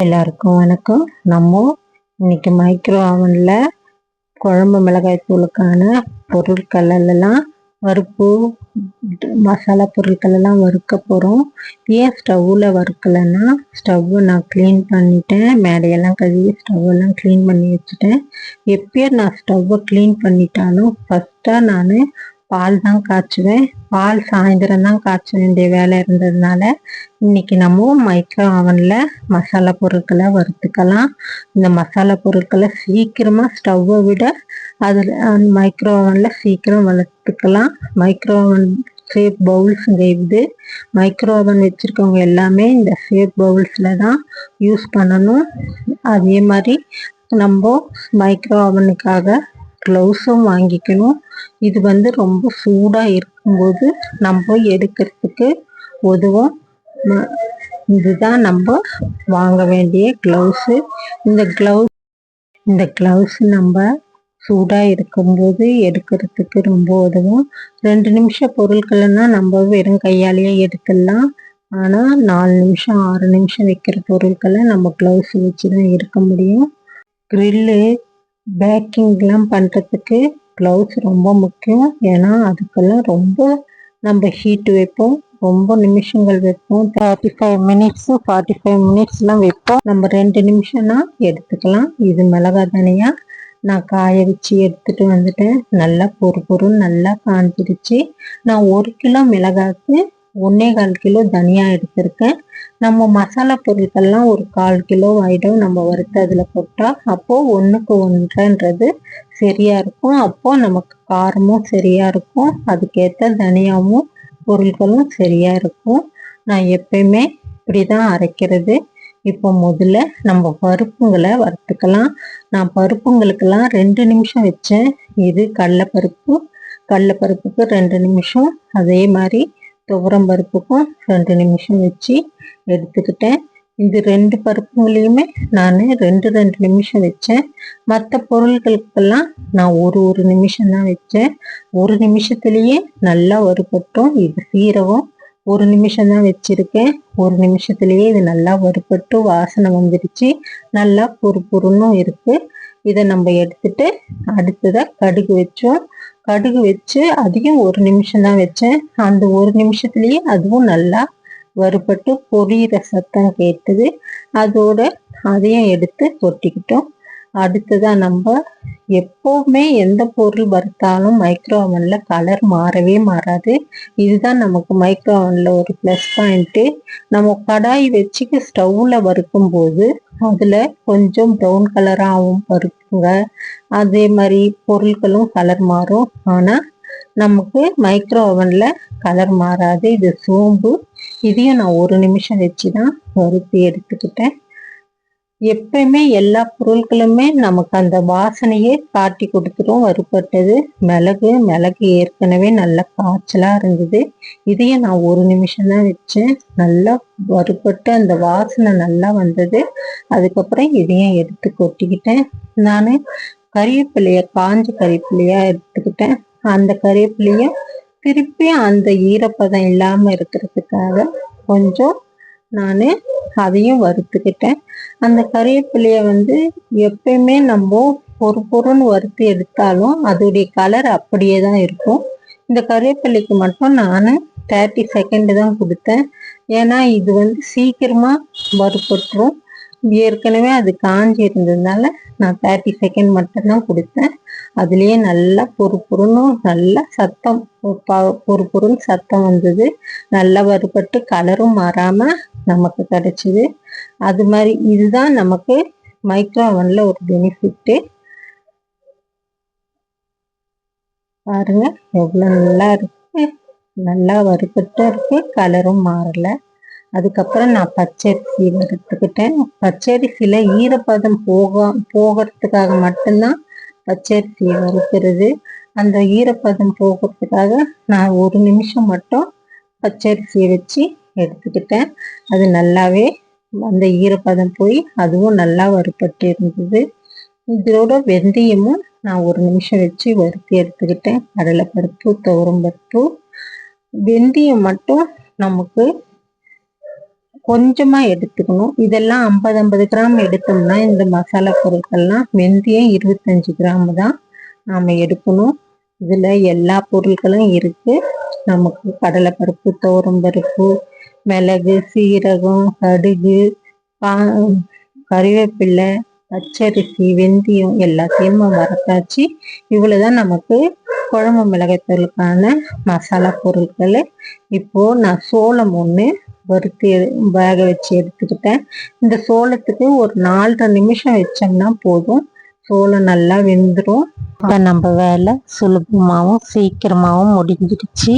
எல்லாருக்கும் வணக்கம். நம்ம இன்னைக்கு மைக்ரோ ஓவன்ல குழம்பு மிளகாய் தூளுக்கான பொருட்கள் எல்லாம் வறுப்பு மசாலா பொருட்கள் எல்லாம் வறுக்க போகிறோம். ஏன் ஸ்டவ்வில் வறுக்கலைன்னா, ஸ்டவ் நான் க்ளீன் பண்ணிட்டேன், மேடையெல்லாம் கழுவி ஸ்டவ்வெல்லாம் க்ளீன் பண்ணி வச்சுட்டேன். எப்பயும் நான் ஸ்டவ்வை க்ளீன் பண்ணிட்டாலும் ஃபஸ்ட்டாக நான் பால் தான் காய்ச்சுவேன். பால் சாயந்தரம் தான் காய்ச்ச வேண்டிய வேலை இருந்ததுனால இன்னைக்கு நம்ம மைக்ரோ ஓவனில் மசாலா பொருட்களை வறுத்துக்கலாம். இந்த மசாலா பொருட்களை சீக்கிரமாக ஸ்டவ்வை விட அதில் மைக்ரோ ஓவனில் சீக்கிரம் வளர்த்துக்கலாம். மைக்ரோ ஓவன் ஷேப் பவுல்ஸுங்க இது. மைக்ரோ ஓவன் வச்சுருக்கவங்க எல்லாமே இந்த ஷேப் பவுல்ஸில் தான் யூஸ் பண்ணணும். அதே மாதிரி நம்ம மைக்ரோ ஓவனுக்காக க்ளவுஸும் வாங்கிக்கணும். இது ரொம்ப சூடாக இருக்கும்போது நம்ம எடுக்கிறதுக்கு உதவும். இதுதான் நம்ம வாங்க வேண்டிய க்ளவுஸு. இந்த க்ளவுஸ் நம்ம சூடாக இருக்கும்போது எடுக்கிறதுக்கு ரொம்ப உதவும். 2 நிமிஷம் பொருட்கள்னா நம்ம வெறும் கையாலேயே எடுத்துடலாம். ஆனால் 4 நிமிஷம் 6 நிமிஷம் வைக்கிற பொருட்களை நம்ம க்ளவுஸ் வச்சு தான் எடுக்க முடியும். க்ரில்லு பேக்கிங்லாம் பண்ணுறதுக்கு க்ளவுஸ் ரொம்ப முக்கியம். ஏன்னா அதுக்கெல்லாம் ரொம்ப நம்ம ஹீட் வைப்போம், ரொம்ப நிமிஷங்கள் வைப்போம். 35 மினிட்ஸு 45 மினிட்ஸ்லாம் வைப்போம். நம்ம 2 நிமிஷம்னா எடுத்துக்கலாம். இது மிளகாய் தனியா நான் காய வச்சு எடுத்துட்டு வந்துட்டேன். நல்லா பொறுன்னு நல்லா காஞ்சிடுச்சு. நான் 1 கிலோ மிளகாய்க்கு 1.25 கிலோ தனியா எடுத்திருக்கேன். நம்ம மசாலா பொருட்கள்லாம் ஒரு 1/4 கிலோ ஆயிடும் நம்ம வறுத்து அதில் போட்டால். அப்போது 1க்கு 1.5ன்றது சரியா இருக்கும். அப்போ நமக்கு காரமும் சரியா இருக்கும், அதுக்கேற்ற தனியாவும் பொருட்களும் சரியா இருக்கும். நான் எப்பயுமே இப்படி தான் அரைக்கிறது. இப்போ முதல்ல நம்ம பருப்புங்களை வறுத்துக்கலாம். நான் பருப்புங்களுக்கெல்லாம் 2 நிமிஷம் வச்சேன். இது கடலைப்பருப்புக்கு 2 நிமிஷம், அதே மாதிரி துவரம் பருப்புக்கும் 2 நிமிஷம் வச்சு எடுத்துக்கிட்டேன். இது 2 பருப்புங்களையுமே நான் 2 நிமிஷம் வச்சேன். மற்ற பொருட்களுக்கெல்லாம் நான் ஒரு நிமிஷம் தான் வச்சேன். 1 நிமிஷத்துலேயே நல்லா வறுபட்டோம். இது சீரகம் 1 நிமிஷம் தான் வச்சிருக்கேன். 1 நிமிஷத்துலேயே இது நல்லா வறுபட்டு வாசனை வந்துடுச்சு. நல்லா பொறுன்னும் இருக்கு. இதை நம்ம எடுத்துட்டு அடுத்ததாக கடுகு வச்சோம். கடுகு வச்சு அதையும் 1 நிமிஷம் தான் வச்சேன். அந்த 1 நிமிஷத்துலேயே அதுவும் நல்லா வறுபட்டு பொரியிற சத்தம் கேட்டது. அதோட அதையும் எடுத்து கொட்டிக்கிட்டோம். அடுத்ததான் நம்ம எப்போவுமே எந்த பொருள் வறுத்தாலும் மைக்ரோ ஓவனில் கலர் மாறவே மாறாது. இதுதான் நமக்கு மைக்ரோ ஓவனில் ஒரு ப்ளஸ் பாயிண்ட்டு. நம்ம கடாய் வச்சுக்கு ஸ்டவ்வில் வறுக்கும் போது அதில் கொஞ்சம் ப்ரௌன் கலராகவும் வறுக்குங்க. அதே மாதிரி பொருட்களும் கலர் மாறும். ஆனால் நமக்கு மைக்ரோ ஓவனில் கலர் மாறாது. இது சோம்பு. இதையும் நான் 1 நிமிஷம் வச்சு தான் வறுத்து எடுத்துக்கிட்டேன். எப்பயுமே எல்லா பொருட்களுமே நமக்கு அந்த வாசனையே காட்டி கொடுத்துரும். வறுபட்டது மிளகு ஏற்கனவே நல்லா காய்ச்சலாக இருந்தது. இதையும் நான் 1 நிமிஷம் தான் வச்சேன். நல்லா வறுபட்டு அந்த வாசனை நல்லா வந்தது. அதுக்கப்புறம் இதையும் எடுத்து கொட்டிக்கிட்டேன். நான் காஞ்ச கறிவேப்பிலையா எடுத்துக்கிட்டேன். அந்த கறிவேப்பிலையை திருப்பி அந்த ஈரப்பதம் இல்லாமல் இருக்கிறதுக்காக கொஞ்சம் நான் அதையும் வறுத்துக்கிட்டேன். அந்த கறிவேப்பிலையை எப்பயுமே நம்ம பொறுன்னு வறுத்து எடுத்தாலும் அதோடைய கலர் அப்படியே தான் இருக்கும். இந்த கறிவேப்பிலைக்கு மட்டும் நான் 30 செகண்ட் தான் கொடுத்தேன். ஏன்னா இது சீக்கிரமா வறுபட்டுரும். ஏற்கனவே அது காஞ்சி இருந்ததுனால நான் 30 செகண்ட் மட்டும்தான் கொடுத்தேன். அதுலேயே நல்லா பொறுன்னு நல்லா சத்தம் பொறுன்னு சத்தம் வந்தது. நல்லா வறுபட்டு கலரும் மாறாம நமக்கு கிடைச்சிது. அது மாதிரி இதுதான் நமக்கு மைக்ரோ ஓவன்ல ஒரு பெனிஃபிட்டு. பாருங்க எவ்வளோ நல்லா இருக்கு, நல்லா வறுபட்டு இருக்கு, கலரும் மாறல. அதுக்கப்புறம் நான் பச்சரிசி வறுத்துக்கிட்டேன். பச்சரிசியில் ஈரப்பதம் போகிறதுக்காக மட்டும்தான் பச்சரிசியை வறுக்கிறது. அந்த ஈரப்பதம் போகிறதுக்காக நான் 1 நிமிஷம் மட்டும் பச்சரிசியை வச்சு எடுத்துக்கிட்டேன். அது நல்லாவே அந்த ஈரப்பதம் போய் அதுவும் நல்லா வறுபட்டு இருந்தது. இதோட வெந்தயமும் நான் 1 நிமிஷம் வச்சு வறுத்து எடுத்துக்கிட்டேன். கடலைப்பருப்பு, துவரம் பருப்பு, வெந்தயம் மட்டும் நமக்கு கொஞ்சமா எடுத்துக்கணும். இதெல்லாம் 50 கிராம் எடுத்தோம்னா இந்த மசாலா பொருட்கள்லாம் வெந்தயம் 25 கிராம் தான் நாம எடுக்கணும். இதுல எல்லா பொருட்களும் இருக்கு. நமக்கு கடலைப்பருப்பு, துவரம்பருப்பு, மிளகு, சீரகம், கடுகு, கறிவேப்பிலை, பச்சரிசி, வெந்தயம் எல்லாத்தையும் வறுத்தாச்சு. இவ்வளவுதான் நமக்கு குழம்பு மிளகாய்த்தூளுக்கான மசாலா பொருட்கள். இப்போ நான் சோளம் ஒன்று வறுத்து வேக வச்சு எடுத்துக்கிட்டேன். இந்த சோளத்துக்கு ஒரு 4.5 நிமிஷம் வச்சோம்னா போதும், சோளம் நல்லா வெந்துடும். இப்போ நம்ம வேலை சுலபமாகவும் சீக்கிரமாகவும் முடிஞ்சிடுச்சு.